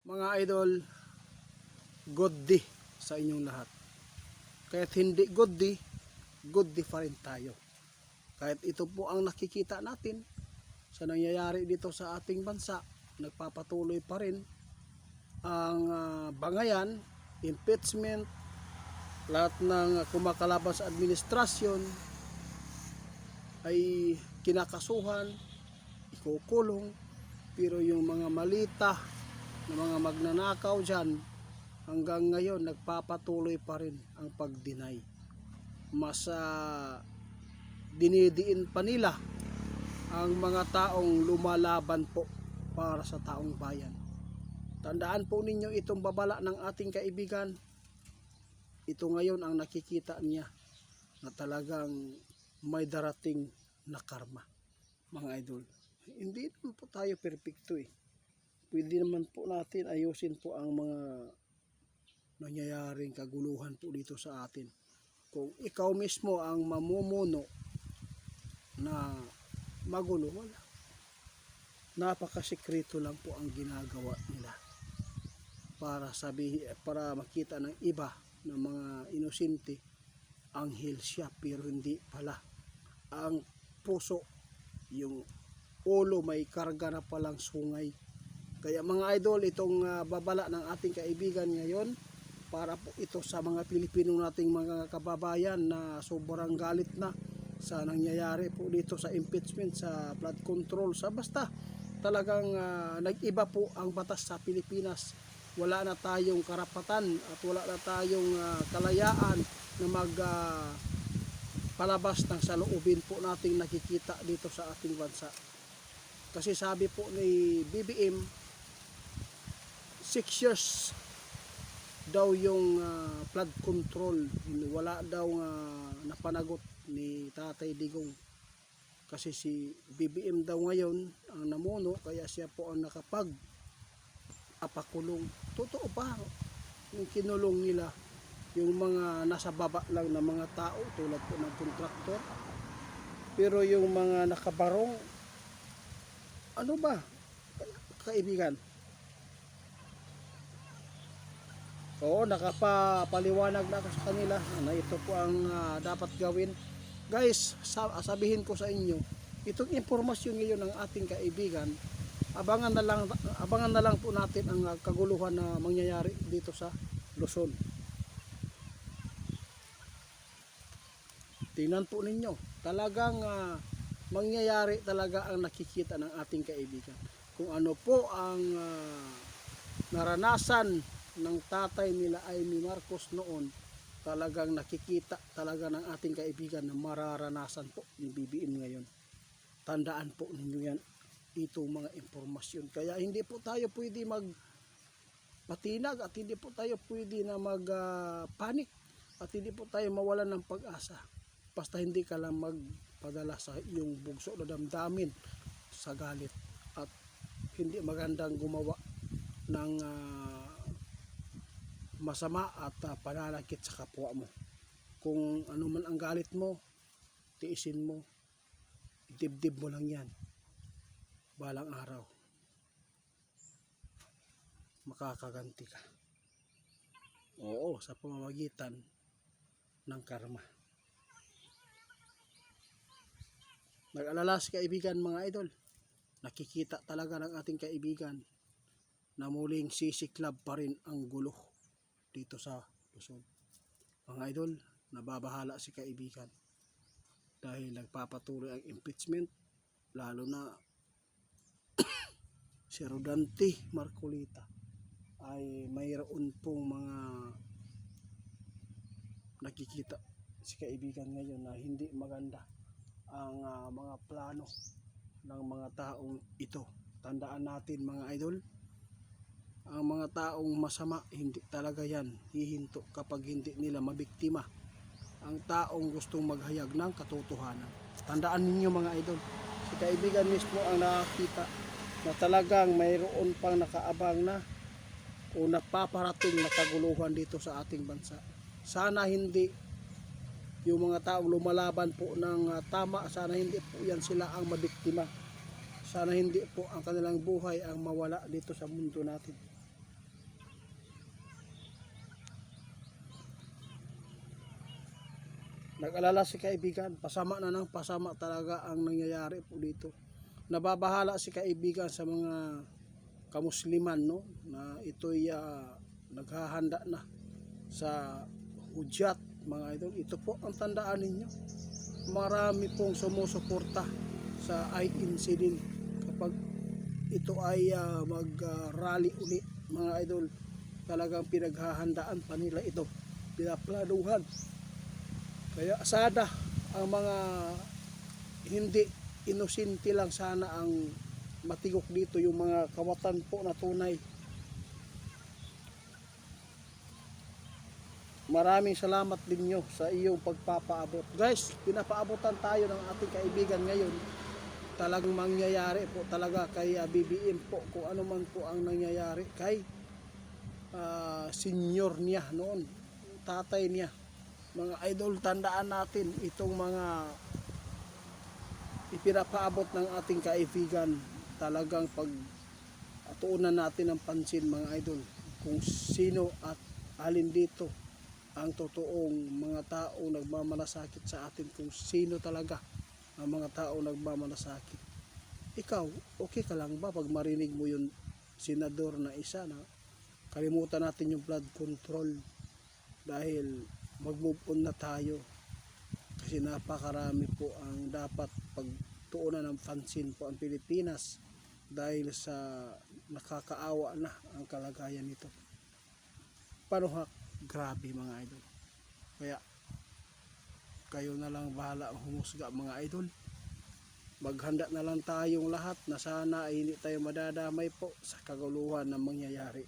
Mga idol, good day sa inyong lahat. Kahit hindi good day pa rin tayo. Kahit ito po ang nakikita natin sa nangyayari dito sa ating bansa, nagpapatuloy pa rin ang bangayan, impeachment, lahat ng kumakalaban sa administrasyon ay kinakasuhan, ikukulong, pero yung mga malita na mga magnanakaw dyan, hanggang ngayon nagpapatuloy pa rin ang pag-deny. Mas dinidiin pa nila ang mga taong lumalaban po para sa taong bayan. Tandaan po ninyo itong babala ng ating kaibigan. Ito ngayon ang nakikita niya na talagang may darating na karma, mga idol. Hindi naman po tayo perfecto eh. Pwede naman po natin ayusin po ang mga nangyayaring kaguluhan po dito sa atin. Kung ikaw mismo ang mamumuno na magulo, wala. Napakasikreto lang po ang ginagawa nila para makita ng iba na mga inosente anghel siya, pero hindi pala. Ang puso, yung ulo, may karga na palang sungay. Kaya mga idol, itong babala ng ating kaibigan ngayon, para po ito sa mga Pilipino nating mga kababayan na sobrang galit na sa nangyayari po dito sa impeachment, sa flood control, sa basta talagang nag-iba po ang batas sa Pilipinas. Wala na tayong karapatan at wala na tayong kalayaan na palabas ng saloobin po nating nakikita dito sa ating bansa. Kasi sabi po ni BBM, 6 years daw yung flood control. Wala daw napanagot ni Tatay Digong. Kasi si BBM daw ngayon ang namuno, kaya siya po ang apakulong. Totoo pa yung kinulong nila yung mga nasa baba lang na mga tao tulad po ng kontraktor, pero yung mga nakabarong, ano ba kaibigan? Oo, nakapaliwanag na ako sa kanila na ito po ang dapat gawin. Guys, sabihin ko sa inyo, itong impormasyon ngayon ng ating kaibigan, abangan na lang po natin ang kaguluhan na mangyayari dito sa Luzon. Tingnan po ninyo, talagang mangyayari talaga ang nakikita ng ating kaibigan. Kung ano po ang naranasan ng tatay nila Amy Marcos noon, talagang nakikita talaga ng ating kaibigan na mararanasan po ni BBM ngayon. Tandaan po ninyo yan, itong mga impormasyon. Kaya hindi po tayo pwede magpatinag at hindi po tayo pwede na magpanik at hindi po tayo mawalan ng pag-asa. Basta hindi ka lang magpadala sa iyong bugso na damdamin sa galit at hindi magandang gumawa ng masama at pananakit sa kapwa mo. Kung ano man ang galit mo, tiisin mo, dibdib mo lang yan. Balang araw makakaganti ka. Oo, sa pamamagitan ng karma. Nag-alala si kaibigan, mga idol. Nakikita talaga ng ating kaibigan na muling sisiklab pa rin ang gulo dito sa Luzon. Mga idol, nababahala si kaibigan dahil nagpapatuloy ang impeachment, lalo na si Rodante Marcolita ay mayroon pong mga nakikita si kaibigan ngayon na hindi maganda ang mga plano ng mga taong ito. Tandaan natin, mga idol, ang mga taong masama, hindi talaga yan hihinto kapag hindi nila mabiktima ang taong gustong maghayag ng katotohanan. Tandaan ninyo, mga idol, si kaibigan mismo ang nakakita na talagang mayroon pang nakaabang na o napaparating na kaguluhan dito sa ating bansa. Sana hindi yung mga taong lumalaban po ng tama, sana hindi po yan sila ang mabiktima. Sana hindi po ang kanilang buhay ang mawala dito sa mundo natin. Nag-alala si kaibigan, pasama na ng pasama talaga ang nangyayari po dito. Nababahala si kaibigan sa mga kamusliman, no, na ito'y naghahanda na sa hudyat, mga idol. Ito po ang tandaan ninyo. Marami pong sumusuporta sa INC din kapag ito ay mag-rally uli, mga idol. Talagang pinaghahandaan pa nila ito, pinaplanuhan. Kaya sana ang mga hindi inosente lang sana ang matigok dito, yung mga kawatan po na tunay. Maraming salamat din nyo sa iyong pagpapaabot. Guys, pinapaabotan tayo ng ating kaibigan ngayon. Talagang mangyayari po talaga kay BBM po, kung ano man po ang nangyayari kay senior niya noon, tatay niya. Mga idol, tandaan natin itong mga ipinapaabot ng ating kaibigan. Talagang pag tuunan natin ng pansin, mga idol, kung sino at alin dito ang totoong mga taong nagmamalasakit sa atin, kung sino talaga ang mga taong nagmamalasakit. Ikaw, okay ka lang ba pag marinig mo yung senador na isa na kalimutan natin yung blood control dahil mag-move on na tayo? Kasi napakarami po ang dapat pagtuunan ng pansin po ang Pilipinas dahil sa nakakaawa na ang kalagayan nito. Panuhak, grabe mga idol. Kaya kayo na lang bahala ang humusga, mga idol. Maghanda na lang tayong lahat na sana ay hindi tayo madadamay po sa kaguluhan na mangyayari.